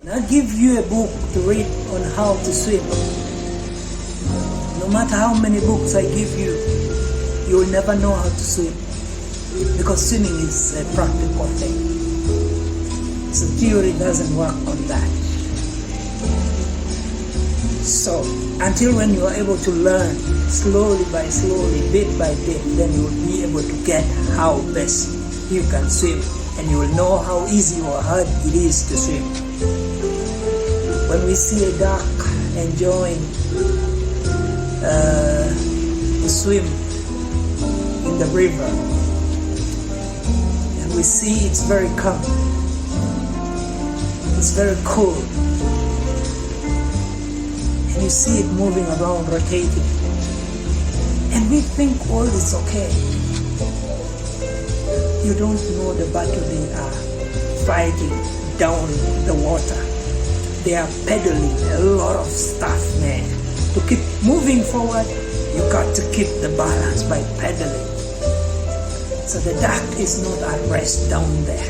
I'll give you a book to read on how to swim. No matter how many books I give you, you will never know how to swim. Because swimming is a practical thing. So theory doesn't work on that. So until when you are able to learn slowly by slowly, bit by bit, then you will be able to get how best you can swim, and you will know how easy or hard it is to swim. When we see a duck enjoying the swim in the river, and we see it's very calm, it's very cool, and you see it moving around, rotating, and we think all is okay. You don't know the battle they are fighting down the water. They are pedaling a lot of stuff, man. To keep moving forward, you got to keep the balance by pedaling. So the duck is not at rest down there.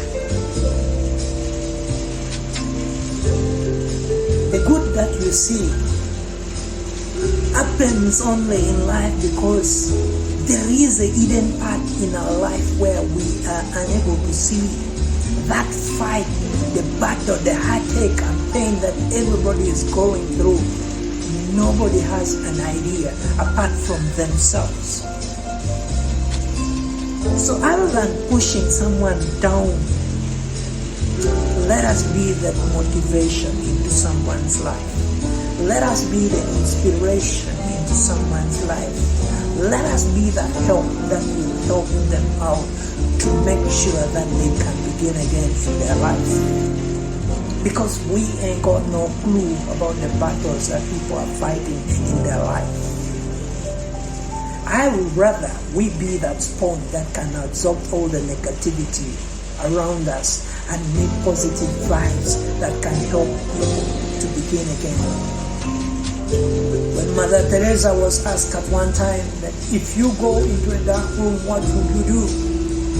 The good that you see happens only in life because there is a hidden part in our life where we are unable to see that fight, the battle, the heartache and pain that everybody is going through. Nobody has an idea apart from themselves. So other than pushing someone down, let us be that motivation into someone's life. Let us be the inspiration into someone's life. Let us be the help that will help them out to make sure that they can begin again in their life. Because we ain't got no clue about the battles that people are fighting in their life. I would rather we be that sponge that can absorb all the negativity around us and make positive vibes that can help people to begin again. When Mother Teresa was asked at one time that if you go into a dark room, what would you do?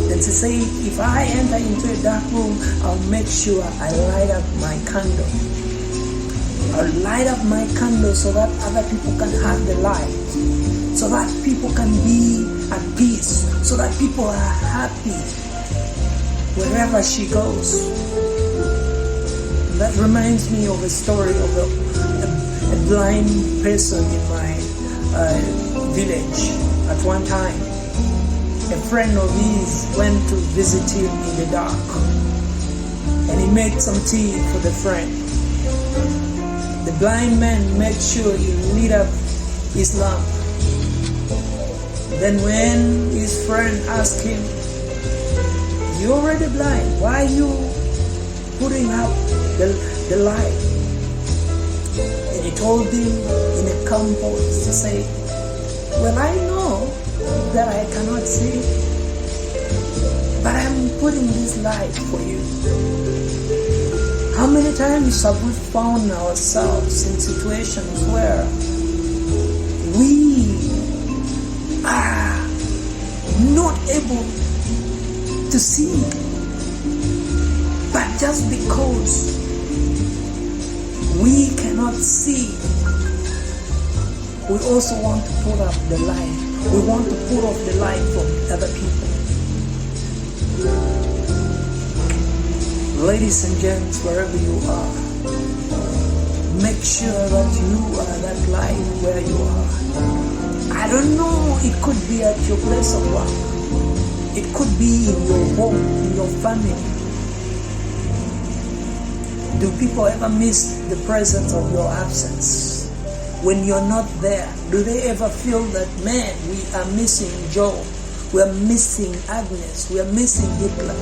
Then she said, if I enter into a dark room, I'll make sure I light up my candle. I'll light up my candle so that other people can have the light, so that people can be at peace, so that people are happy wherever she goes. That reminds me of a story of a blind person in my village. At one time, a friend of his went to visit him in the dark, and he made some tea for the friend. The blind man made sure he lit up his lamp. Then when his friend asked him, "You're already blind, why are you putting up the light?" And he told him in a calm voice to say, "Well, I know that I cannot see, but I'm putting this light for you." How many times have we found ourselves in situations where we are not able to see, but just because we cannot see, we also want to put up the light. We want to put off the light from other people. Ladies and gents, wherever you are, make sure that you are that light where you are. I don't know, it could be at your place of work. It could be in your home, in your family. Do people ever miss the presence of your absence? When you're not there, do they ever feel that, man, we are missing Joe, we are missing Agnes, we are missing Hitler?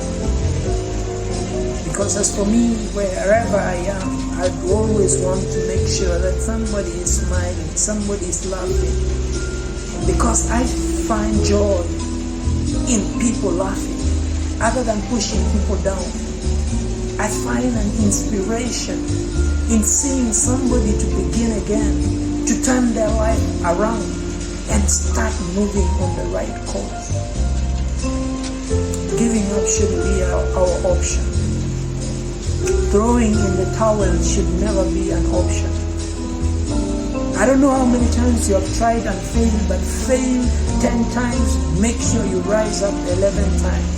Because as for me, wherever I am, I always want to make sure that somebody is smiling, somebody is laughing. Because I find joy in people laughing, other than pushing people down. I find an inspiration in seeing somebody to begin again, to turn their life around and start moving on the right course. Giving up shouldn't be our option. Throwing in the towel should never be an option. I don't know how many times you have tried and failed, but fail 10 times, make sure you rise up 11 times.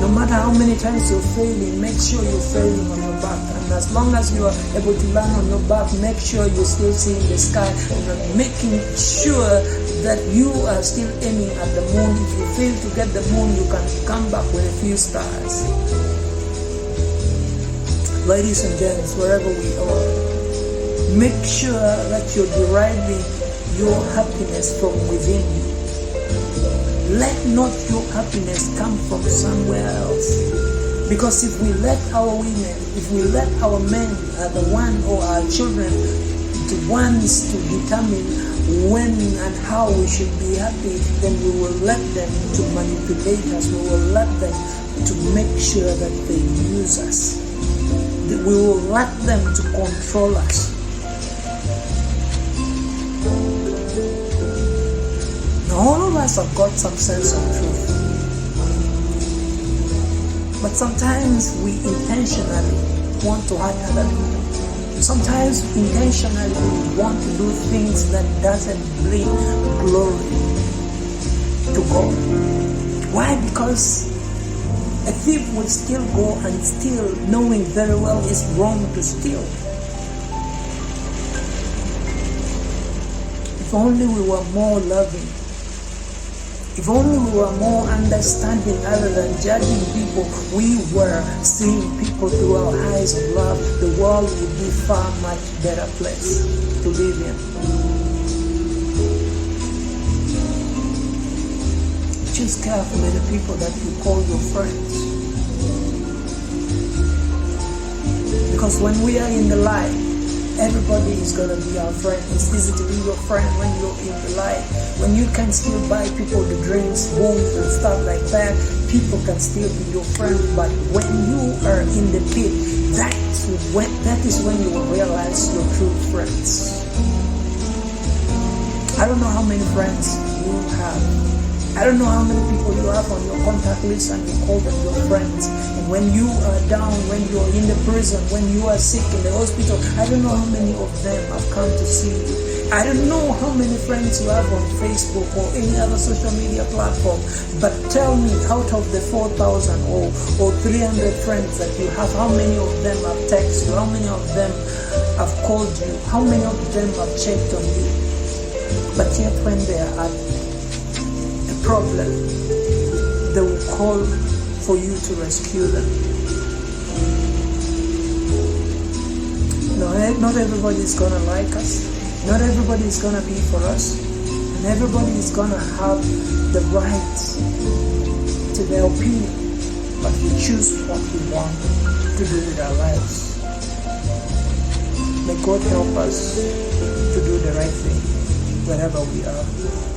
No matter how many times you're failing, make sure you're failing on your back. And as long as you are able to land on your back, make sure you're still seeing the sky and making sure that you are still aiming at the moon. If you fail to get the moon, you can come back with a few stars. Ladies and gents, wherever we are, make sure that you're deriving your happiness from within you. Let not your happiness come from somewhere else. Because if we let our women, if we let our men, the one or our children, the ones to determine when and how we should be happy, then we will let them to manipulate us. We will let them to make sure that they use us. We will let them to control us. All of us have got some sense of truth. But sometimes we intentionally want to hurt other people. Sometimes intentionally we want to do things that doesn't bring glory to God. Why? Because a thief will still go and steal, knowing very well it's wrong to steal. If only we were more loving. If only we were more understanding other than judging people, we were seeing people through our eyes of love, the world would be far much better place to live in. Choose carefully the people that you call your friends. Because when we are in the light, everybody is going to be our friend. It's easy to be your friend when you're in the light. When you can still buy people the drinks, homes and stuff like that, people can still be your friend. But when you are in the pit, that is when you will realize your true friends. I don't know how many friends you have. I don't know how many people you have on your contact list and you call them your friends. And when you are down, when you are in the prison, when you are sick in the hospital, I don't know how many of them have come to see you. I don't know how many friends you have on Facebook or any other social media platform. But tell me, out of the 4,000 or 300 friends that you have, how many of them have texted you? How many of them have called you? How many of them have checked on you? But yet when they are at problem, they will call for you to rescue them. No, not everybody is gonna like us. Not everybody is gonna be for us, and everybody is gonna have the right to their opinion. But we choose what we want to do with our lives. May God help us to do the right thing wherever we are.